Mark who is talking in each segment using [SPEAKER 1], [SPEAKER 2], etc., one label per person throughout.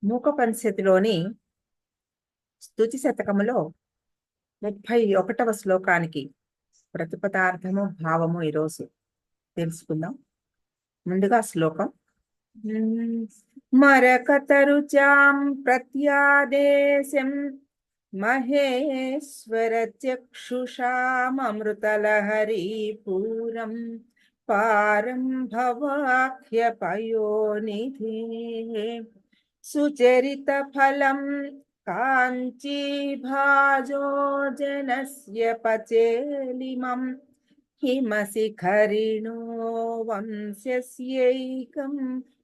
[SPEAKER 1] మూకపనిషత్తులోని స్తుతి శతకములో 31వ శ్లోకానికి ప్రతిపదార్థము భావము ఈరోజు తెలుసుకుందాం. ముందుగా శ్లోకం. మరకతరుచాం ప్రత్యాదేశం మహేశ్వర చక్షుషామృతలహరీ పూరం పారం భవాఖ్య పయోనిధి సుచరిత ఫలం కాంచీ భాజో జనస్య పచేలిమం హిమశిఖరిణో వంశస్యైకం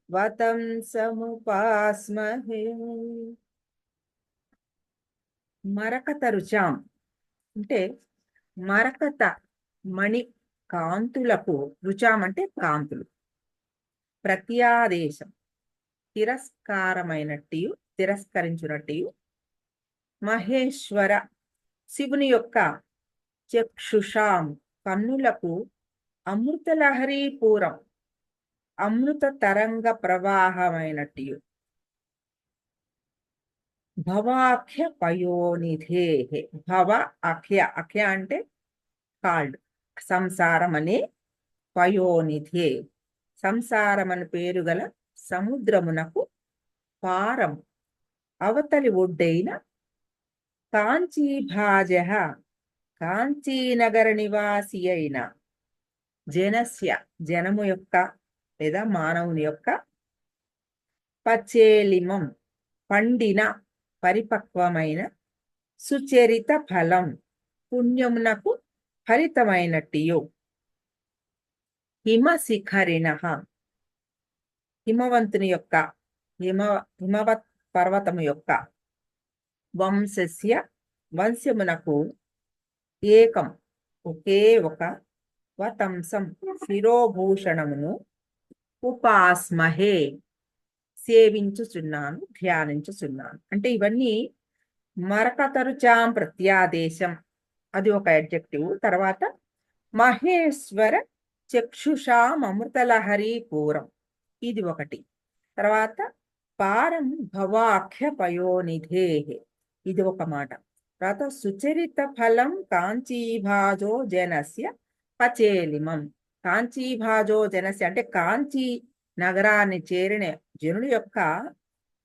[SPEAKER 1] వతం సముపాస్మహే. మరకత రుచాం అంటే మరకత మణి కాంతులకు, రుచాం అంటే కాంతులు, ప్రత్యాదేశం తిరస్కారమైనట్టు, తిరస్కరించునట్టు, మహేశ్వర శివుని యొక్క చక్షుషాం కన్నులకు అమృతలహరీ పూరం అమృత తరంగ ప్రవాహమైనట్టు, భవాఖ్య పయోనిధే. భవ అఖ్య, అఖ్య అంటే కాల్డ్, సంసారం అనే, పయోనిధే సంసారం అని పేరు గల సముద్రమునకు పారం అవతలి ఒడ్డైన కాంచీభాజ కాంచీనగర నివాసి అయిన జనస్య జనము యొక్క లేదా మానవుని యొక్క పచేలిమం పండిన పరిపక్వమైన సుచరిత ఫలం పుణ్యమునకు ఫలితమైనట్టు, హిమశిఖరిణ హిమవంతుని యొక్క హిమవత్ పర్వతము యొక్క వంశస్య వంశమునకు ఏకం ఒకే ఒక వతంసం శిరోభూషణమును ఉపాస్మహే సేవించుచున్నాను, ధ్యానించుచున్నాను. అంటే ఇవన్నీ మరకతరుచాం ప్రత్యాదేశం అది ఒక అడ్జెక్టివ్. తర్వాత మహేశ్వర చక్షుషాం అమృతలహరీ పూరం ఇది ఒకటి. తర్వాత పారం భవాఖ్య పయోనిధే ఇది ఒక మాట. తర్వాత సుచరిత ఫలం కాంచీభాజో జనస్య పచేలిమం. కాంచీభాజో జనస్య అంటే కాంచీ నగరాన్ని చేరిన జనుడి యొక్క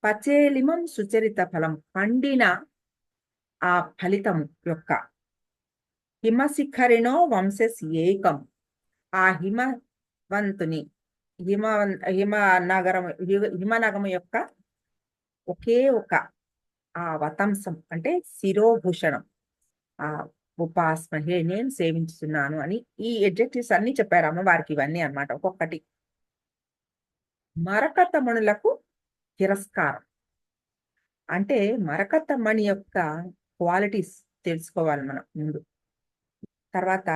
[SPEAKER 1] పచేలిమం సుచరిత ఫలం పండిన ఆ ఫలితం యొక్క, హిమశిఖరిణో వంశస్ ఏకం ఆ హిమవంతుని హిమనగము యొక్క ఒకే ఒక ఆ వతంసం అంటే శిరోభూషణం, ఆ ఉపాస్మహే నేను సేవించుతున్నాను అని ఈ ఎడ్జెక్టివ్స్ అన్ని చెప్పారు అమ్మవారికి. ఇవన్నీ అన్నమాట ఒక్కొక్కటి. మరకతమణులకు తిరస్కారం అంటే మరకతమణి యొక్క క్వాలిటీస్ తెలుసుకోవాలి మనం ముందు. తర్వాత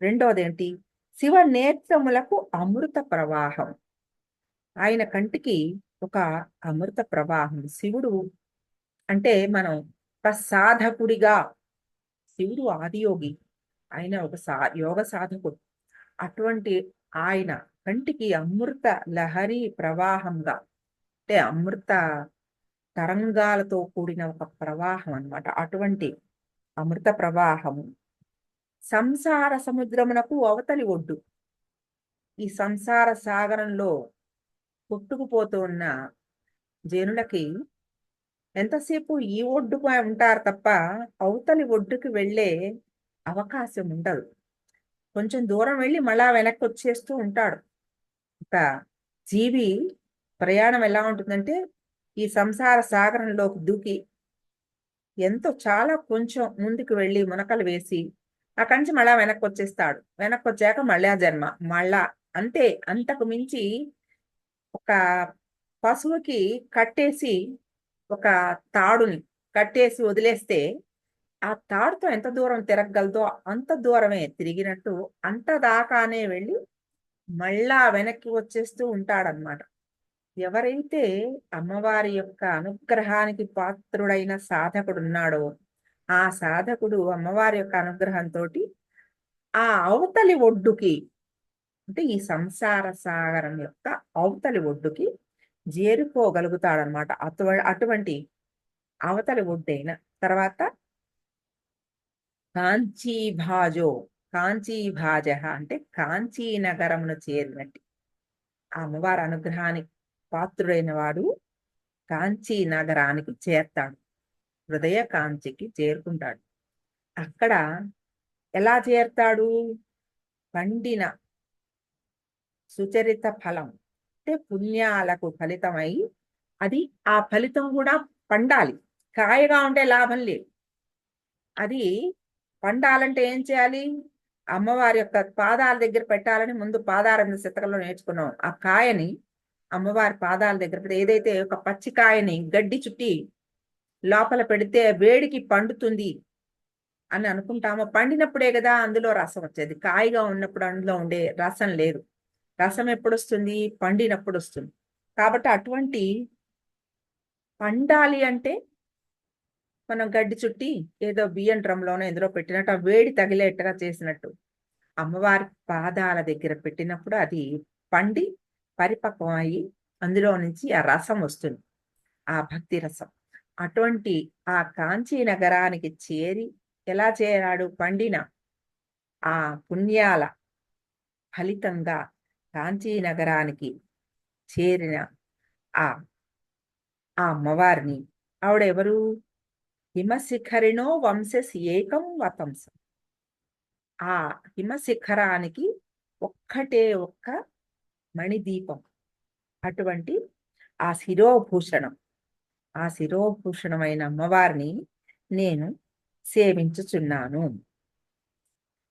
[SPEAKER 1] రెండవది ఏంటి, శివ నేత్రములకు అమృత ప్రవాహం. ఆయన కంటికి ఒక అమృత ప్రవాహం. శివుడు అంటే మనం ఒక సాధకుడిగా, శివుడు ఆదియోగి, ఆయన ఒక యోగ సాధకుడు. అటువంటి ఆయన కంటికి అమృత లహరి ప్రవాహంగా అంటే అమృత తరంగాలతో కూడిన ఒక ప్రవాహం అన్నమాట. అటువంటి అమృత ప్రవాహము సంసార సముద్రమునకు అవతలి ఒడ్డు. ఈ సంసార సాగరంలో కొట్టుకుపోతూ ఉన్న జనులకి ఎంతసేపు ఈ ఒడ్డుకు ఉంటారు తప్ప అవతలి ఒడ్డుకి వెళ్ళే అవకాశం ఉండదు. కొంచెం దూరం వెళ్ళి మళ్ళా వెనక్కి వచ్చేస్తూ ఉంటాడు. ఒక జీవి ప్రయాణం ఎలా ఉంటుందంటే ఈ సంసార సాగరంలోకి దూకి ఎంతో చాలా కొంచెం ముందుకు వెళ్ళి మునకలు వేసి అక్కడి నుంచి మళ్ళా వెనక్కి వచ్చేస్తాడు. వెనక్కి వచ్చాక మళ్ళా జన్మ మళ్ళా అంతే. అంతకు మించి ఒక పశువుకి కట్టేసి ఒక తాడుని కట్టేసి వదిలేస్తే ఆ తాడుతో ఎంత దూరం తిరగగలదో అంత దూరమే తిరిగినట్టు అంత దాకానే వెళ్ళి మళ్ళా వెనక్కి వచ్చేస్తూ ఉంటాడనమాట. ఎవరైతే అమ్మవారి యొక్క అనుగ్రహానికి పాత్రుడైన సాధకుడు ఉన్నాడో ఆ సాధకుడు అమ్మవారి యొక్క అనుగ్రహంతో ఆ అవతలి ఒడ్డుకి అంటే ఈ సంసార సాగరం యొక్క అవతలి ఒడ్డుకి చేరుకోగలుగుతాడనమాట. అటువంటి అవతలి ఒడ్డైన తర్వాత కాంచీభాజో, కాంచీభాజ అంటే కాంచీ నగరమును చేరినట్టు. ఆ అమ్మవారి అనుగ్రహానికి పాత్రుడైన వాడు కాంచీ నగరానికి చేరతాడు. హృదయ కాంచికి చేరుకుంటాడు. అక్కడ ఎలా చేరతాడు? పండిన సుచరిత ఫలం అంటే పుణ్యాలకు ఫలితమై, అది ఆ ఫలితం కూడా పండాలి. కాయగా ఉంటే లాభం లేదు. అది పండాలంటే ఏం చేయాలి? అమ్మవారి యొక్క పాదాల దగ్గర పెట్టాలని ముందు పాదారంభ శతకంలో నేర్చుకున్నాం. ఆ కాయని అమ్మవారి పాదాల దగ్గర ఏదైతే ఒక పచ్చి కాయని గడ్డి చుట్టి లోపల పెడితే వేడికి పండుతుంది అని అనుకుంటామో, పండినప్పుడే కదా అందులో రసం వచ్చేది. కాయగా ఉన్నప్పుడు అందులో ఉండే రసం లేదు. రసం ఎప్పుడు వస్తుంది? పండినప్పుడు వస్తుంది. కాబట్టి అటువంటి పండాలి అంటే మనం గడ్డి చుట్టి ఏదో బియ్యం డ్రమ్లోనో ఎందులో పెట్టినట్టు ఆ వేడి తగిలేట్టుగా చేసినట్టు అమ్మవారి పాదాల దగ్గర పెట్టినప్పుడు అది పండి పరిపక్వం అయ్యి అందులో నుంచి ఆ రసం వస్తుంది, ఆ భక్తి రసం. అటువంటి ఆ కాంచీ నగరానికి చేరి ఎలా చేరాడు? పండిన ఆ పుణ్యాల ఫలితంగా కాంచీ నగరానికి చేరిన ఆ ఆ అమ్మవారిని, ఆవిడెవరు? హిమశిఖరిణో వంశస్ ఏకం వతంసం. ఆ హిమశిఖరానికి ఒక్కటే ఒక్క మణిదీపం. అటువంటి ఆ శిరోభూషణం, ఆ శిరోభూషణమైన అమ్మవారిని నేను సేవించుచున్నాను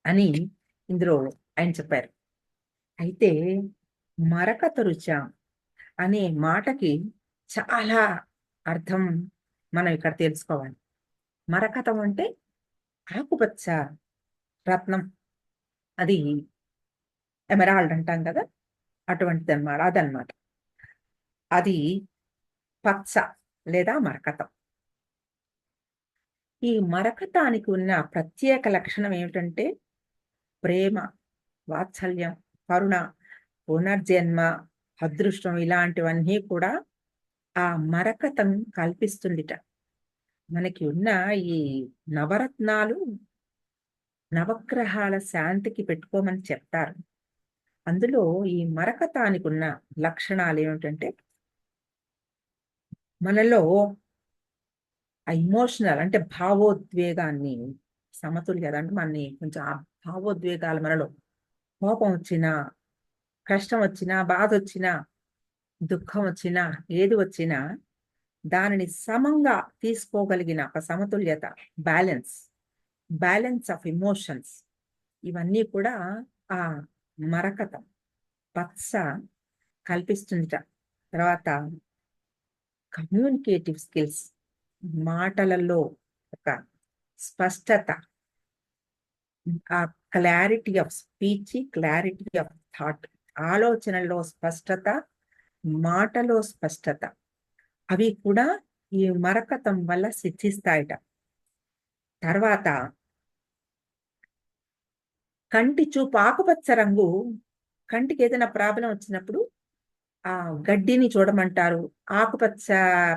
[SPEAKER 1] అని ఇందులో ఆయన చెప్పారు. అయితే మరకతరుచ అనే మాటకి చాలా అర్థం మనం ఇక్కడ తెలుసుకోవాలి. మరకతం అంటే ఆకుపచ్చ రత్నం, అది ఎమరాల్డ్ అంటాం కదా, అటువంటిది అనమాట. అదనమాట అది పచ్చ లేదా మరకతం. ఈ మరకతానికి ఉన్న ప్రత్యేక లక్షణం ఏమిటంటే ప్రేమ, వాత్సల్యం, కరుణ, పునర్జన్మ, అదృష్టం ఇలాంటివన్నీ కూడా ఆ మరకతం కల్పిస్తుందిట. మనకి ఉన్న ఈ నవరత్నాలు నవగ్రహాల శాంతికి పెట్టుకోమని చెప్తారు. అందులో ఈ మరకతానికి ఉన్న లక్షణాలు ఏమిటంటే మనలో ఆ ఇమోషనల్ అంటే భావోద్వేగాన్ని సమతుల్యత అంటే మనని కొంచెం ఆ భావోద్వేగాలు మనలో కోపం వచ్చినా, కష్టం వచ్చినా, బాధ వచ్చినా, దుఃఖం వచ్చినా, ఏది వచ్చినా దానిని సమంగా తీసుకోగలిగిన ఒక సమతుల్యత, బ్యాలెన్స్, బ్యాలెన్స్ ఆఫ్ ఎమోషన్స్, ఇవన్నీ కూడా ఆ మరకతం పచ్చ కల్పిస్తుందిట. తర్వాత కమ్యూనికేటివ్ స్కిల్స్, మాటలలో ఒక స్పష్టత, ఆ clarity of speech, clarity of thought, ఆలోచనలో స్పష్టత, మాటలో స్పష్టత, అవి కూడా ఈ మరకతం వల్ల సిద్ధిస్తాయట. తర్వాత కంటి చూపు ఆకుపచ్చ రంగు, కంటికి ఏదైనా ప్రాబ్లం వచ్చినప్పుడు ఆ గడ్డిని చూడమంటారు, ఆకుపచ్చ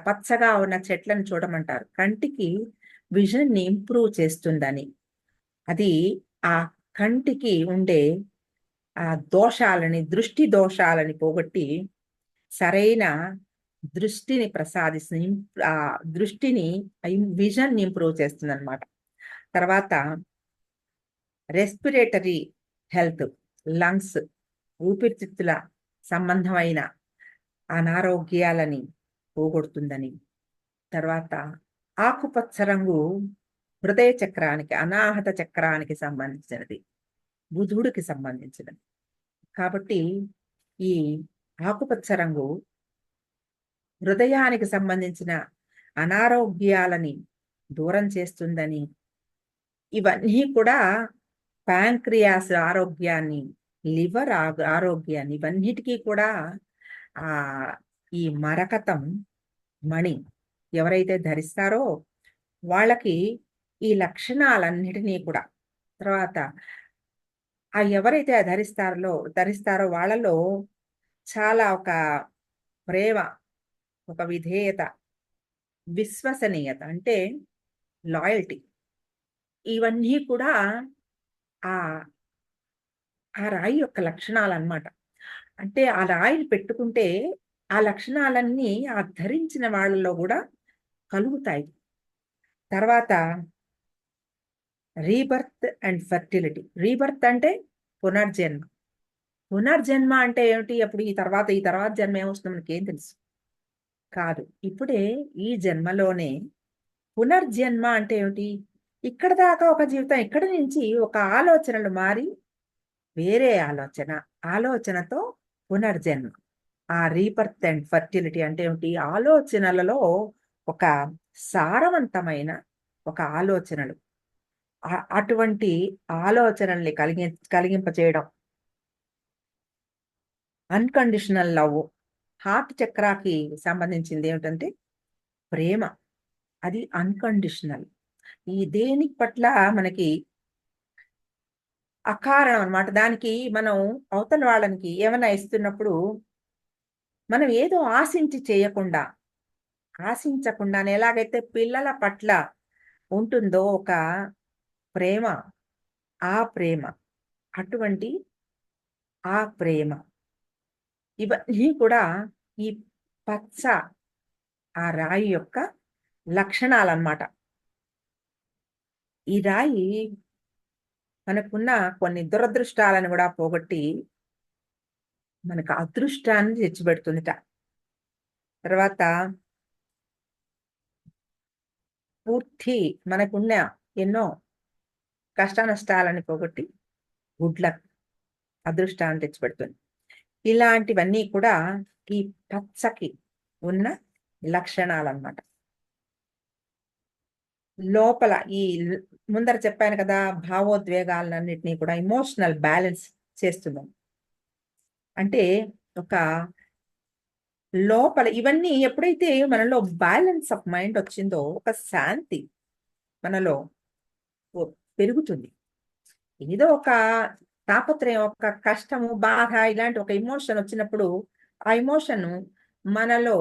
[SPEAKER 1] పచ్చగా ఉన్న చెట్లను చూడమంటారు. కంటికి విజన్ ని ఇంప్రూవ్ చేస్తుందని, అది ఆ కంటికి ఉండే ఆ దోషాలని, దృష్టి దోషాలని పోగొట్టి సరైన దృష్టిని ప్రసాదిస్తుంది. ఆ దృష్టిని, విజన్ ఇంప్రూవ్ చేస్తుంది అనమాట. తర్వాత రెస్పిరేటరీ హెల్త్, లంగ్స్, ఊపిరితిత్తుల సంబంధమైన అనారోగ్యాలని పోగొడుతుందని. తర్వాత ఆకుపచ్చ రంగు హృదయ చక్రానికి, అనాహత చక్రానికి సంబంధించినది, బుధుడికి సంబంధించినది. కాబట్టి ఈ ఆకుపచ్చ రంగు హృదయానికి సంబంధించిన అనారోగ్యాలని దూరం చేస్తుందని, ఇవన్నీ కూడా ప్యాంక్రియాస్ ఆరోగ్యాన్ని, లివర్ ఆరోగ్యాన్ని, ఇవన్నిటికీ కూడా ఆ ఈ మరకతం మణి ఎవరైతే ధరిస్తారో వాళ్ళకి ఈ లక్షణాలన్నిటినీ కూడా, తర్వాత ఆ ఎవరైతే ధరిస్తారో వాళ్ళలో చాలా ఒక ప్రేమ, ఒక విధేయత, విశ్వసనీయత అంటే లాయల్టీ, ఇవన్నీ కూడా ఆ ఆ రాయి యొక్క లక్షణాలన్నమాట. అంటే ఆ రాయిని పెట్టుకుంటే ఆ లక్షణాలన్నీ ఆ ధరించిన వాళ్ళలో గూడా కలుగుతాయి. తర్వాత రీబర్త్ అండ్ ఫెర్టిలిటీ. రీబర్త్ అంటే పునర్జన్మ. పునర్జన్మ అంటే ఏమిటి? అప్పుడు ఈ తర్వాత జన్మ ఏమొస్తుందో మనకేం తెలుసు? కాదు. ఇప్పుడే ఈ జన్మలోనే పునర్జన్మ అంటే ఏమిటి? ఇక్కడ దాకా ఒక జీవితం, ఇక్కడి నుంచి ఒక ఆలోచనలు మారి వేరే ఆలోచనతో పునర్జన్మ. ఆ రీబర్త్ అండ్ ఫెర్టిలిటీ అంటే ఏమిటి? ఆలోచనలలో ఒక సారవంతమైన ఒక ఆలోచనలు. అటువంటి ఆలోచనల్ని కలిగింపచేయడం. Unconditional love. హార్ట్ చక్రాకి సంబంధించింది ఏమిటంటే ప్రేమ. అది అన్‌కండిషనల్. ఈ దేని పట్ల మనకి అకారణం అన్నమాట. దానికి మనం అవతల వాళ్ళనికి ఏమన్నా ఇస్తున్నప్పుడు మనం ఏదో ఆశించకుండానే ఎలాగైతే పిల్లల పట్ల ఉంటుందో ఒక ప్రేమ, ఆ ప్రేమ, అటువంటి ఆ ప్రేమ, ఇవన్నీ కూడా ఈ పచ్చ ఆ రాయి యొక్క లక్షణాలన్నమాట. ఈ రాయి మనకున్న కొన్ని దురదృష్టాలను గూడా పోగొట్టి మనకు అదృష్టాన్ని తెచ్చిపెడుతుందట. తర్వాత పూర్తి మనకున్న ఎన్నో కష్ట నష్టాలను పోగొట్టి గుడ్ లక్, అదృష్టాన్ని తెచ్చిపెడుతుంది. ఇలాంటివన్నీ కూడా ఈ పచ్చకి ఉన్న లక్షణాలన్నమాట. లోపల ఈ ల్ ముందర చెప్పాను కదా! భావోద్వేగాలన్నిటిని కూడా ఎమోషనల్ బ్యాలెన్స్ చేస్తుందని. అంటే ఒక లోపల ఇవన్నీ ఎప్పుడైతే మనలో బ్యాలెన్స్ ఆఫ్ మైండ్ వచ్చిందో, ఒక శాంతి మనలో పెరుగుతుంది. ఏదో ఒక తాపత్రయం, ఒక కష్టము, బాధ ఇలాంటి ఒక ఎమోషన్ వచ్చినప్పుడు, ఆ ఎమోషను మనలో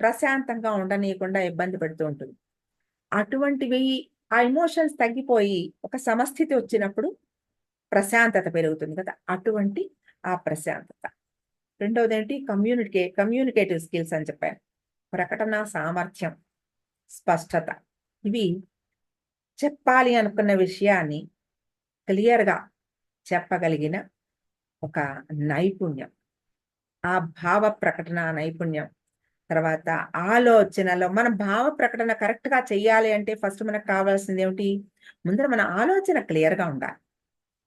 [SPEAKER 1] ప్రశాంతంగా ఉండనీయకుండా ఇబ్బంది పెడుతూ ఉంటుంది. అటువంటివి ఆ ఎమోషన్స్ తగ్గిపోయి ఒక సమస్థితి వచ్చినప్పుడు ప్రశాంతత పెరుగుతుంది కదా! అటువంటి ఆ ప్రశాంతత. రెండోదేంటి కమ్యూనికేటివ్ స్కిల్స్ అని చెప్పాను. ప్రకటనా సామర్థ్యం, స్పష్టత. ఇవి చెప్పాలి అనుకున్న విషయాన్ని క్లియర్‌గా చెప్పగలిగిన ఒక నైపుణ్యం. ఆ భావ ప్రకటన నైపుణ్యం. తర్వాత ఆలోచనలో మన భావ ప్రకటన కరెక్ట్‌గా చెయ్యాలి అంటే ఫస్ట్ మనకు కావాల్సిందేమిటి? ముందర మన ఆలోచన క్లియర్‌గా ఉండాలి.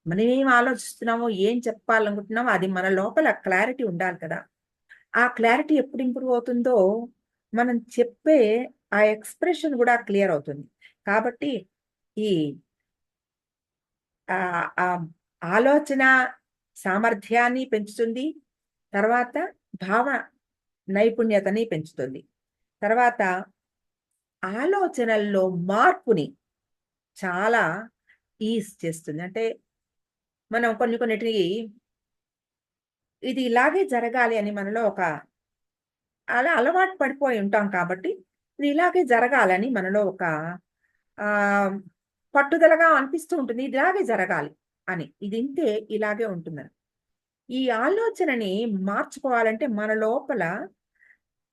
[SPEAKER 1] మనమేం ఆలోచిస్తున్నామో, ఏం చెప్పాలనుకుంటున్నామో అది మన లోపల క్లారిటీ ఉండాలి కదా! ఆ క్లారిటీ ఎప్పుడు ఇంప్రూవ్ అవుతుందో, మనం చెప్పే ఆ ఎక్స్‌ప్రెషన్ గూడా క్లియర్ అవుతుంది. కాబట్టి ఈ ఆ ఆలోచన సామర్థ్యాన్ని పెంచుతుంది. తర్వాత భావ నైపుణ్యతని పెంచుతుంది. తర్వాత ఆలోచనల్లో మార్పుని చాలా ఈజ్ చేస్తుంది. అంటే మనం కొన్నిటికి ఇది ఇలాగే జరగాలి అని మనలో ఒక అలా అలవాటు పడిపోయి ఉంటాం కాబట్టి, ఇది ఇలాగే జరగాలని మనలో ఒక ఆహ్, పట్టుదలగా అనిపిస్తూ ఉంటుంది. ఇది ఇలాగే జరగాలి అని. ఇది ఇంతే ఇలాగే ఉంటుందని. ఈ ఆలోచనని మార్చుకోవాలంటే మన లోపల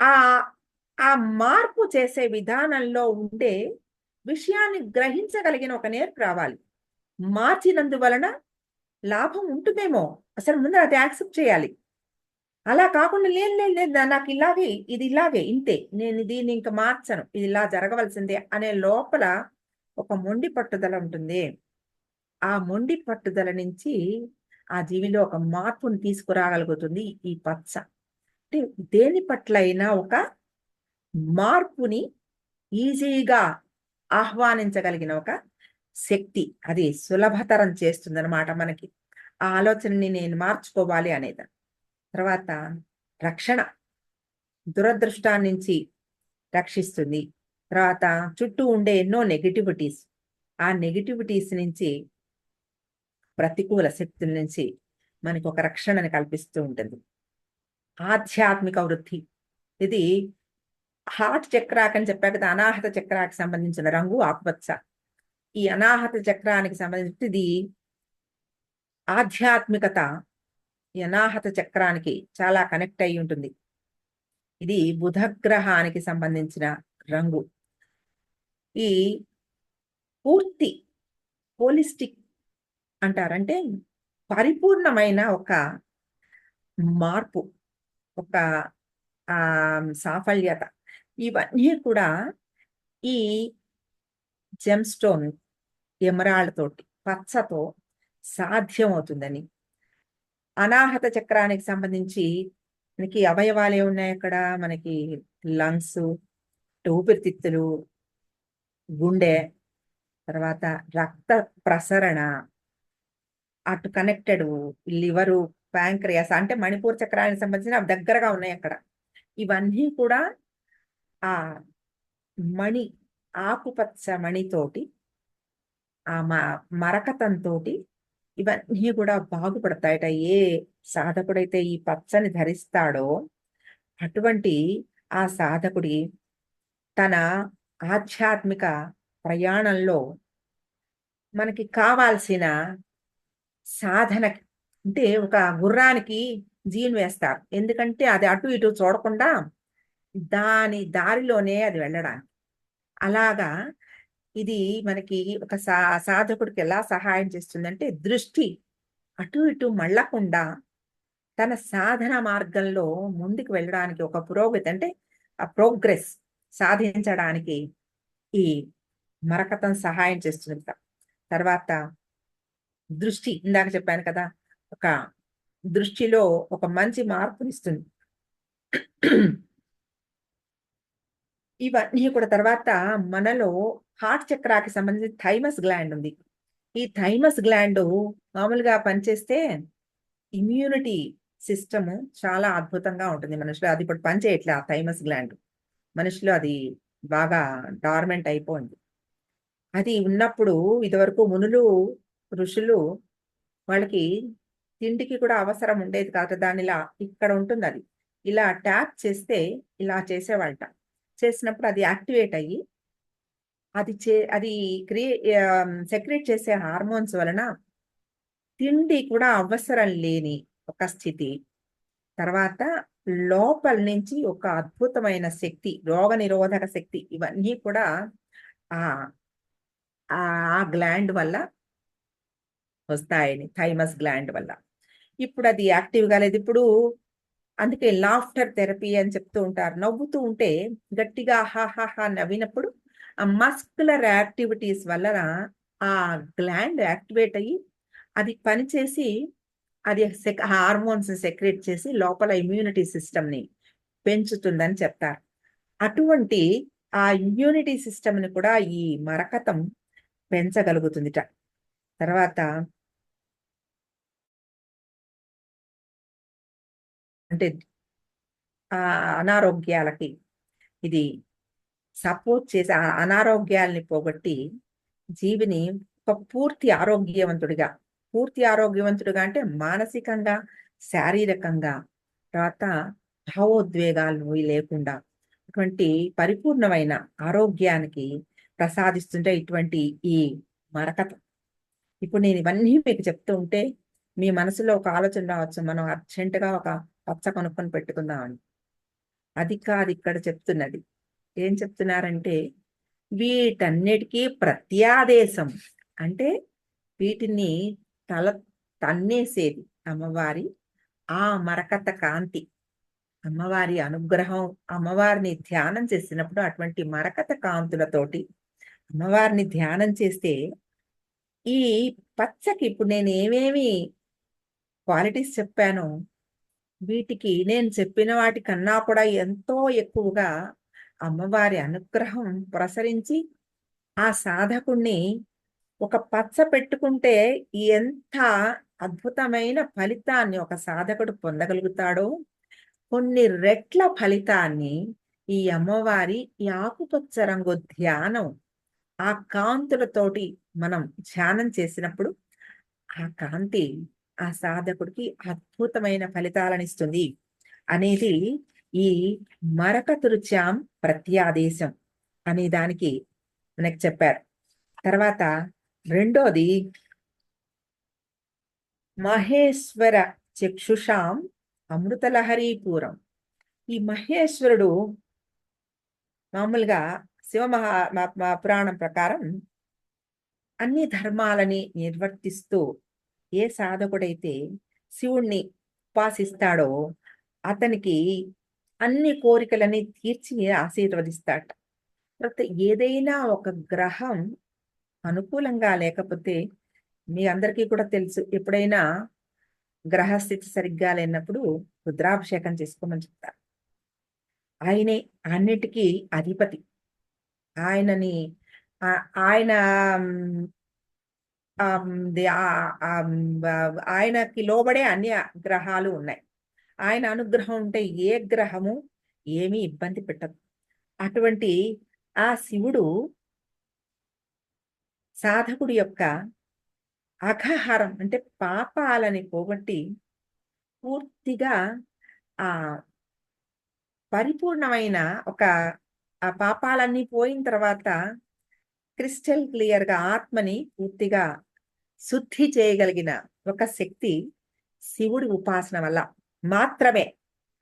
[SPEAKER 1] ఆహ్, ఆ మార్పు చేసే విధానంలో ఉండే విషయాన్ని గ్రహించగలిగిన ఒక నేర్పు రావాలి. మార్చినందువలన లాభం ఉంటుందేమో! అసలు ముందు అది యాక్సెప్ట్ చేయాలి. అలా కాకుండా లేదు లేదు లేదు నాకు ఇలాగే ఇది ఇలాగే ఇంతే. నేను దీన్ని ఇంక మార్చను. ఇది ఇలా జరగవలసిందే అనే లోపల ఒక మొండి పట్టుదల ఉంటుంది. ఆ మొండి పట్టుదల నుంచి ఆ జీవిలో ఒక మార్పుని తీసుకురాగలుగుతుంది ఈ పచ్చ. అంటే దేని పట్లైనా ఒక మార్పుని ఈజీగా ఆహ్వానించగలిగిన ఒక శక్తి. అది సులభతరం చేస్తుందనమాట మనకి. ఆ ఆలోచనని నేను మార్చుకోవాలి అనేది. తర్వాత రక్షణ. దురదృష్టాన్నించి రక్షిస్తుంది. తర్వాత చుట్టూ ఉండే ఎన్నో నెగటివిటీస్, ఆ నెగటివిటీస్ నుంచి, ప్రతికూల శక్తుల నుంచి మనకొక రక్షణని కల్పిస్తూ ఉంటుంది. ఆధ్యాత్మిక వృద్ధి. ఇది హార్ట్ చక్రాక్ అని చెప్పా కదా, అనాహత చక్రానికి సంబంధించిన రంగు ఆకుపచ్చ. ఈ అనాహత చక్రానికి సంబంధించి ఇది ఆధ్యాత్మికత ఈ అనాహత చక్రానికి చాలా కనెక్ట్ అయి ఉంటుంది. ఇది బుధ గ్రహానికి సంబంధించిన రంగు. ఈ పూర్తి హోలిస్టిక్ అంటారంటే పరిపూర్ణమైన ఒక మార్పు, ఒక సాఫల్యత, ఇవన్నీ కూడా ఈ జెమ్ స్టోన్ ఎమరాల్డ్ తోటి పచ్చతో సాధ్యం అవుతుందని. అనాహత చక్రానికి సంబంధించి మనకి అవయవాలు ఏమున్నాయి అక్కడ, మనకి లంగ్స్, ఊపిరితిత్తులు, గుండె, తర్వాత రక్త ప్రసరణ, అటు కనెక్టెడ్ లివరు, ప్యాంక్రియాస్, అంటే మణిపూర్ చక్రానికి సంబంధించిన అవి దగ్గరగా ఉన్నాయి అక్కడ. ఇవన్నీ కూడా ఆ మణి, ఆకుపచ్చ మణితోటి, ఆ మరకతంతోటి ఇవన్నీ కూడా బాగుపడతాయట. ఏ సాధకుడైతే ఈ పచ్చని ధరిస్తాడో అటువంటి ఆ సాధకుడి తన ఆధ్యాత్మిక ప్రయాణంలో మనకి కావాల్సిన సాధనకి, అంటే ఒక గుర్రానికి జీన్ వేస్తారు, ఎందుకంటే అది అటు ఇటు చూడకుండా దాని దారిలోనే అది వెళ్ళడానికి. అలాగా ఇది మనకి ఒక సాధకుడికి ఎలా సహాయం చేస్తుందంటే, దృష్టి అటు ఇటు మళ్ళకుండా తన సాధన మార్గంలో ముందుకు వెళ్ళడానికి, ఒక పురోగతి అంటే ఆ ప్రోగ్రెస్ సాధించడానికి ఈ మరకతం సహాయం చేస్తుంది. తర్వాత దృష్టి, ఇందాక చెప్పాను కదా, ఒక దృష్టిలో ఒక మంచి మార్పునిస్తుంది. ఇవన్నీ కూడా తర్వాత మనలో హార్ట్ చక్రాకి సంబంధించి థైమస్ గ్లాండ్ ఉంది. ఈ థైమస్ గ్లాండ్ మామూలుగా పనిచేస్తే ఇమ్యూనిటీ సిస్టమ్ చాలా అద్భుతంగా ఉంటుంది మనిషిలో. అది ఇప్పుడు పనిచేయట్లే ఆ థైమస్ గ్లాండ్ మనిషిలో, అది బాగా డార్మెంట్ అయిపోయింది. అది ఉన్నప్పుడు ఇదివరకు మునులు, ఋషులు, వాళ్ళకి తిండికి కూడా అవసరం ఉండేది కాదు. దాని ఇలా ఇక్కడ ఉంటుంది, అది ఇలా ట్యాప్ చేస్తే ఇలా చేసేవాళ్ళట. చేసినప్పుడు అది యాక్టివేట్ అయ్యి అది సెక్రెట్ చేసే హార్మోన్స్ వలన తిండి కూడా అవసరం లేని ఒక స్థితి. తర్వాత లోపల నుంచి ఒక అద్భుతమైన శక్తి, రోగ నిరోధక శక్తి, ఇవన్నీ కూడా ఆ ఆ గ్లాండ్ వల్ల వస్తాయని, థైమస్ గ్లాండ్ వల్ల. ఇప్పుడు అది యాక్టివ్గా లేదు. ఇప్పుడు అందుకే లాఫ్టర్ థెరపీ అని చెప్తూ ఉంటారు. నవ్వుతూ ఉంటే గట్టిగా హాహాహా నవ్వినప్పుడు ఆ మస్కులర్ యాక్టివిటీస్ వలన ఆ గ్లాండ్ యాక్టివేట్ అయ్యి అది పనిచేసి అది హార్మోన్స్ సెక్రెట్ చేసి లోపల ఇమ్యూనిటీ సిస్టమ్ని పెంచుతుందని చెప్తారు. అటువంటి ఆ ఇమ్యూనిటీ సిస్టమ్ని కూడా ఈ మరకతం పెంచగలుగుతుందిట. తర్వాత అంటే అనారోగ్యాలకి ఇది సపోర్ట్ చేసి ఆ అనారోగ్యాల్ని పోగొట్టి జీవిని ఒక పూర్తి ఆరోగ్యవంతుడిగా అంటే మానసికంగా, శారీరకంగా, తర్వాత భావోద్వేగాలు లేకుండా అటువంటి పరిపూర్ణమైన ఆరోగ్యానికి ప్రసాదిస్తుంటే ఇటువంటి ఈ మరకతం. ఇప్పుడు నేను ఇవన్నీ మీకు చెప్తూ ఉంటే మీ మనసులో ఒక ఆలోచన రావచ్చు, మనం అర్జెంటుగా ఒక పచ్చ కొనుక్కొని పెట్టుకుందామని. అది కాదు ఇక్కడ చెప్తున్నది. ఏం చెప్తున్నారంటే వీటన్నిటికీ ప్రత్యాదేశం, అంటే వీటిని తల తన్నేసేది అమ్మవారి ఆ మరకత కాంతి, అమ్మవారి అనుగ్రహం. అమ్మవారిని ధ్యానం చేసినప్పుడు అటువంటి మరకత కాంతులతోటి అమ్మవారిని ధ్యానం చేస్తే ఈ పచ్చకి ఇప్పుడు నేను ఏమేమి క్వాలిటీస్ చెప్పానో వీటికి నేను చెప్పిన వాటికన్నా కూడా ఎంతో ఎక్కువగా అమ్మవారి అనుగ్రహం ప్రసరించి ఆ సాధకుణ్ణి ఒక పచ్చ పెట్టుకుంటే ఎంత అద్భుతమైన ఫలితాన్ని ఒక సాధకుడు పొందగలుగుతాడో కొన్ని రెట్ల ఫలితాన్ని ఈ అమ్మవారి ఈ ఆకుపచ్చ రంగు ధ్యానం, ఆ కాంతులతోటి మనం ధ్యానం చేసినప్పుడు ఆ కాంతి ఆ సాధకుడికి అద్భుతమైన ఫలితాలను ఇస్తుంది అనేది ఈ మరకతురుచాం ప్రత్యాదేశం అనే దానికి మనకి చెప్పారు. తర్వాత రెండోది మహేశ్వర చక్షుషాం అమృతలహరీపూరం. ఈ మహేశ్వరుడు మామూలుగా పురాణం ప్రకారం అన్ని ధర్మాలని నిర్వర్తిస్తూ ఏ సాధకుడైతే శివుణ్ణి ఉపాసిస్తాడో అతనికి అన్ని కోరికలని తీర్చి ఆశీర్వదిస్తాడు. తర్వాత ఏదైనా ఒక గ్రహం అనుకూలంగా లేకపోతే మీ అందరికీ కూడా తెలుసు, ఎప్పుడైనా గ్రహస్థితి సరిగ్గా లేనప్పుడు రుద్రాభిషేకం చేసుకోమని చెప్తారు. ఆయనే అన్నిటికీ అధిపతి. ఆయనని ఆయన ఆయనకి లోబడే అన్ని గ్రహాలు ఉన్నాయి. ఆయన అనుగ్రహం ఉంటే ఏ గ్రహము ఏమీ ఇబ్బంది పెట్టదు. అటువంటి ఆ శివుడు సాధకుడి యొక్క అఘహారం అంటే పాపాలని పోగొట్టి పూర్తిగా ఆ పరిపూర్ణమైన ఆ పాపాలన్నీ పోయిన తర్వాత క్రిస్టల్ క్లియర్ గా ఆత్మని పూర్తిగా శుద్ధి చేయగలిగిన ఒక శక్తి శివుడి ఉపాసన వల్ల మాత్రమే.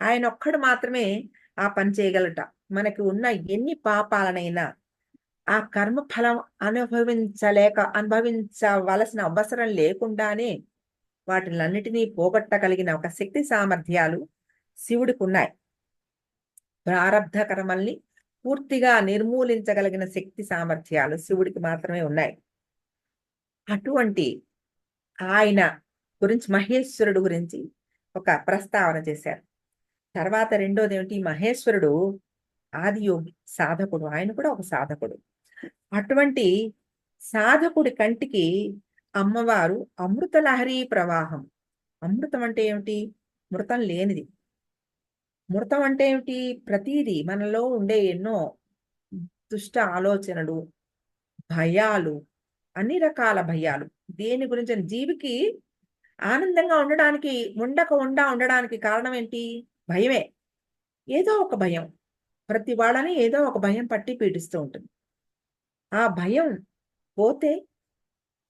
[SPEAKER 1] ఆయన ఒక్కడు మాత్రమే ఆ పని చేయగలట. మనకి ఉన్న ఎన్ని పాపాలనైనా ఆ కర్మ ఫలం అనుభవించవలసిన అవసరం లేకుండానే వాటిలన్నిటినీ పోగొట్టగలిగిన ఒక శక్తి సామర్థ్యాలు శివుడికి ఉన్నాయి. ప్రారబ్ధ కర్మల్ని పూర్తిగా నిర్మూలించగలిగిన శక్తి సామర్థ్యాలు శివుడికి మాత్రమే ఉన్నాయి. అటువంటి ఆయన గురించి మహేశ్వరుడు గురించి ఒక ప్రస్తావన చేశారు. తర్వాత రెండోది ఏమిటి, మహేశ్వరుడు ఆదియోగి సాధకుడు, ఆయన కూడా ఒక సాధకుడు. అటువంటి సాధకుడి కంటికి అమ్మవారు అమృత లహరీ ప్రవాహం. అమృతం అంటే ఏమిటి? మృతం లేనిది. మృతం అంటే ఏమిటి? ప్రతీది మనలో ఉండే ఎన్నో దుష్ట ఆలోచనలు, భయాలు, అన్ని రకాల భయాలు, దేని గురించి జీవికి ఆనందంగా ఉండడానికి కారణం ఏంటి? భయమే. ఏదో ఒక భయం, ప్రతి వాళ్ళని ఏదో ఒక భయం పట్టి పీడిస్తూ ఉంటుంది. ఆ భయం పోతే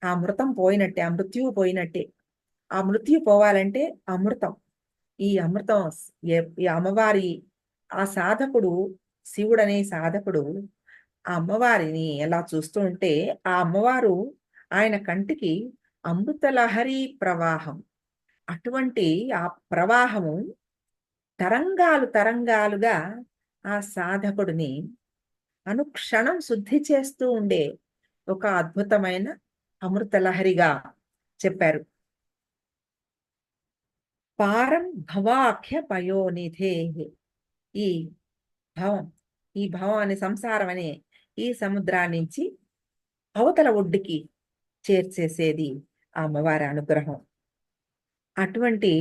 [SPEAKER 1] ఆ మృతం పోయినట్టే, ఆ మృత్యువు పోయినట్టే. ఆ మృత్యు పోవాలంటే అమృతం. ఈ అమృతం ఈ అమ్మవారి ఆ సాధకుడు, శివుడనే సాధకుడు ఆ అమ్మవారిని ఎలా చూస్తూ ఉంటే ఆ అమ్మవారు ఆయన కంటికి అమృత లహరి ప్రవాహం. అటువంటి ఆ ప్రవాహము తరంగాలుగా ఆ సాధకుడిని అనుక్షణం శుద్ధి చేస్తూ ఉండే ఒక అద్భుతమైన అమృత లహరిగా చెప్పారు. పారం భవాఖ్య పయోనిధే. ఈ భవం, ఈ భవం అనే సంసారం అనే ఈ సముద్రాన్ని నుంచి అవతల ఒడ్డుకి చేర్చేసేది ఆ అమ్మవారి అనుగ్రహం. అటువంటి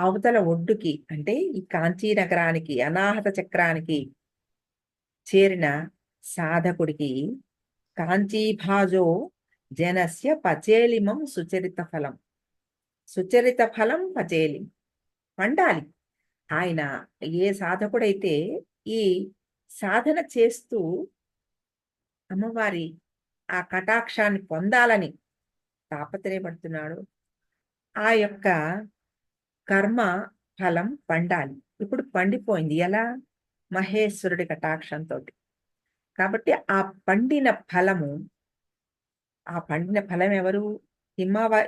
[SPEAKER 1] అవతల ఒడ్డుకి అంటే ఈ కాంచీ నగరానికి, అనాహత చక్రానికి చేరిన సాధకుడికి కాంచీభాజో జనస్య పచేలిమం సుచరిత ఫలం. సుచరిత ఫలం పచేలి, పండాలి. ఆయన ఏ సాధకుడైతే ఈ సాధన చేస్తూ అమ్మవారి ఆ కటాక్షాన్ని పొందాలని తాపత్రయపడుతున్నాడు, ఆ యొక్క కర్మ ఫలం పండాలి. ఇప్పుడు పండిపోయింది. ఎలా? మహేశ్వరుడి కటాక్షంతో. కాబట్టి ఆ పండిన ఫలం ఎవరు?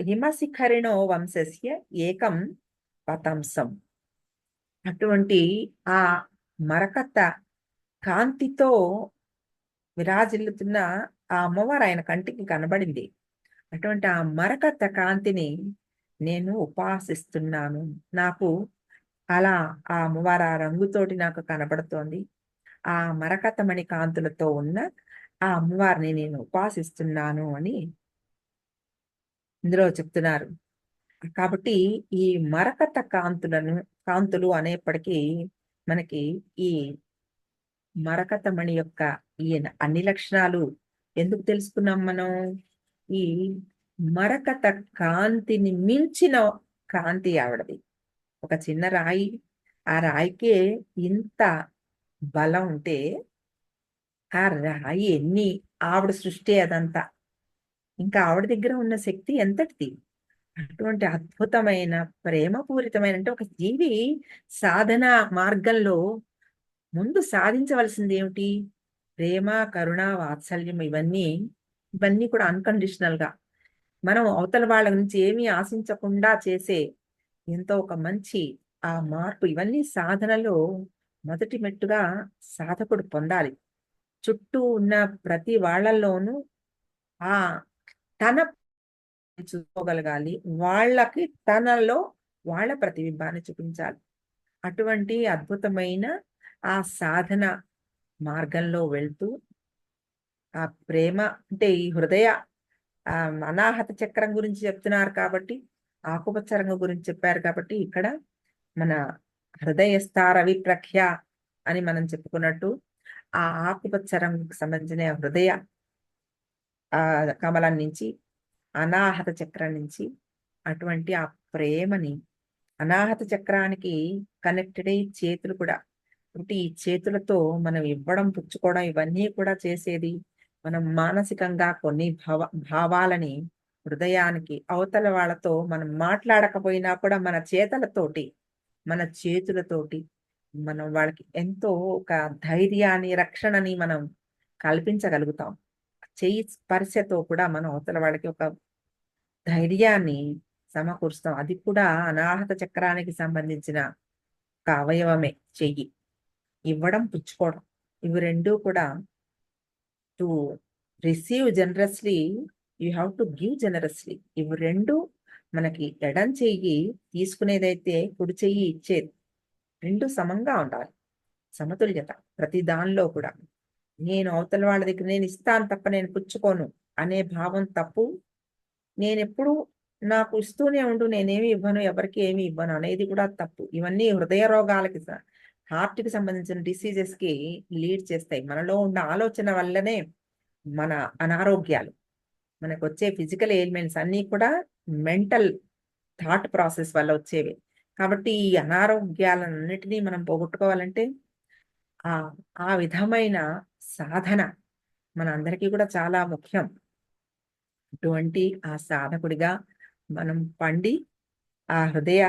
[SPEAKER 1] హిమశిఖరిణో వంశస్య ఏకం పతంసం. అటువంటి ఆ మరకత కాంతితో విరాజిల్లుతున్న ఆ అమ్మవారు ఆయన కంటికి కనబడింది. అటువంటి ఆ మరకత కాంతిని నేను ఉపాసిస్తున్నాను. నాకు అలా ఆ అమ్మవారు ఆ రంగుతోటి నాకు కనబడుతోంది. ఆ మరకతమణి కాంతులతో ఉన్న ఆ అమ్మవారిని నేను ఉపాసిస్తున్నాను అని ఇందులో చెప్తున్నారు. కాబట్టి ఈ మరకత కాంతులు అనేప్పటికీ మనకి ఈ మరకతమణి యొక్క ఈ అన్ని లక్షణాలు ఎందుకు తెలుసుకున్నాం మనం? ఈ మరకత కాంతిని మించిన కాంతి ఆవిడది. ఒక చిన్న రాయి, ఆ రాయికే ఇంత బలం ఉంటే ఆ రాయి ఆవిడ సృష్టి అదంతా. ఇంకా ఆవిడ దగ్గర ఉన్న శక్తి ఎంతటిది. అటువంటి అద్భుతమైన ప్రేమపూరితమైన అంటే ఒక జీవి సాధన మార్గంలో ముందు సాధించవలసింది ఏమిటి? ప్రేమ, కరుణ, వాత్సల్యం ఇవన్నీ కూడా అన్‌కండిషనల్‌గా మనం అవతల వాళ్ళ నుంచి ఏమీ ఆశించకుండా చేసే ఎంతో ఒక మంచి ఆ మార్పు ఇవన్నీ సాధనలో మొదటి మెట్టుగా సాధకుడు పొందాలి. చుట్టూ ఉన్న ప్రతి వాళ్ళలోనూ ఆ తన చూసుకోగలగాలి. వాళ్ళకి తనలో వాళ్ళ ప్రతిబింబాన్ని చూపించాలి. అటువంటి అద్భుతమైన ఆ సాధన మార్గంలో వెళ్తూ ఆ ప్రేమ అంటే ఈ హృదయ అనాహత చక్రం గురించి చెప్తున్నారు కాబట్టి, ఆకుపచ్చ రంగు గురించి చెప్పారు కాబట్టి, ఇక్కడ మన హృదయస్థార విప్రఖ్య అని మనం చెప్పుకున్నట్టు, ఆ ఆకుపచ్చ రంగుకు సంబంధించిన హృదయ కమలం నుంచి, అనాహత చక్రం నుంచి అటువంటి ఆ ప్రేమని అనాహత చక్రానికి కనెక్టెడ్ అయ్యి చేతులు కూడా. అంటే ఈ చేతులతో మనం ఇవ్వడం, పుచ్చుకోవడం ఇవన్నీ కూడా చేసేది మనం మానసికంగా కొన్ని భావాలని హృదయానికి అవతల వాళ్ళతో మనం మాట్లాడకపోయినా కూడా మన చేతలతోటి, మన చేతులతోటి మనం వాళ్ళకి ఎంతో ఒక ధైర్యాన్ని, రక్షణని మనం కల్పించగలుగుతాం. చెయ్యి స్పర్శతో కూడా మనం అవతల వాళ్ళకి ఒక ధైర్యాన్ని సమకూరుస్తాం. అది కూడా అనాహత చక్రానికి సంబంధించిన ఒక అవయవమే చెయ్యి. ఇవ్వడం, పుచ్చుకోవడం. ఇవి 2 కూడా to receive generously, you have to give generously. ఇవి 2 మనకి ఎడం చెయ్యి తీసుకునేదైతే కుడి చెయ్యి ఇచ్చేది. 2 సమంగా ఉండాలి. సమతుల్యత ప్రతి దానిలో కూడా. నేను అవతల వాళ్ళ దగ్గర నేను ఇస్తాను తప్ప నేను పుచ్చుకోను అనే భావం తప్పు. నేనెప్పుడూ నాకు ఇస్తూనే ఉండు. నేనేమి ఇవ్వను. ఎవరికీ ఏమి ఇవ్వను అనేది కూడా తప్పు. ఇవన్నీ హృదయ రోగాలకి హార్ట్‌కి సంబంధించిన డిసీజెస్‌కి లీడ్ చేస్తాయి. మనలో ఉన్న ఆలోచన వల్లనే మన అనారోగ్యాలు. మనకొచ్చే ఫిజికల్ ఎయిల్మెంట్స్ అన్నీ కూడా మెంటల్ థాట్ ప్రాసెస్ వల్ల వచ్చేవే. కాబట్టి ఈ అనారోగ్యాలన్నిటినీ మనం పోగొట్టుకోవాలంటే ఆ ఆ విధమైన సాధన మనందరికీ కూడా చాలా ముఖ్యం. అటువంటి ఆ సాధకుడిగా మనం పండి ఆ హృదయ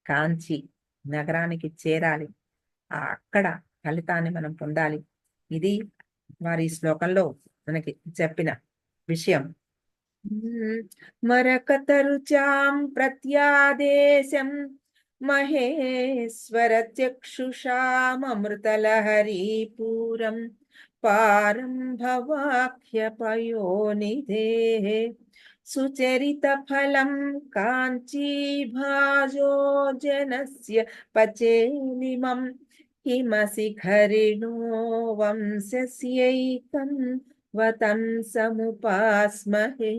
[SPEAKER 1] కాంచి నగరానికి చేరాలి. అక్కడ ఫలితాన్ని మనం పొందాలి. ఇది వారి శ్లోకంలో మనకి చెప్పిన విషయం. మరకతరుచాం ప్రత్యాదేశం మహేశ్వర చక్షుషామృతలహరీపూరం పారం భవాఖ్య పయోనిధే సుచరిత ఫలం కాంచీభాజో జనస్య పచేలిమం హిమశిఖరిణో వంశస్యైకం వతం సముపాస్మహే.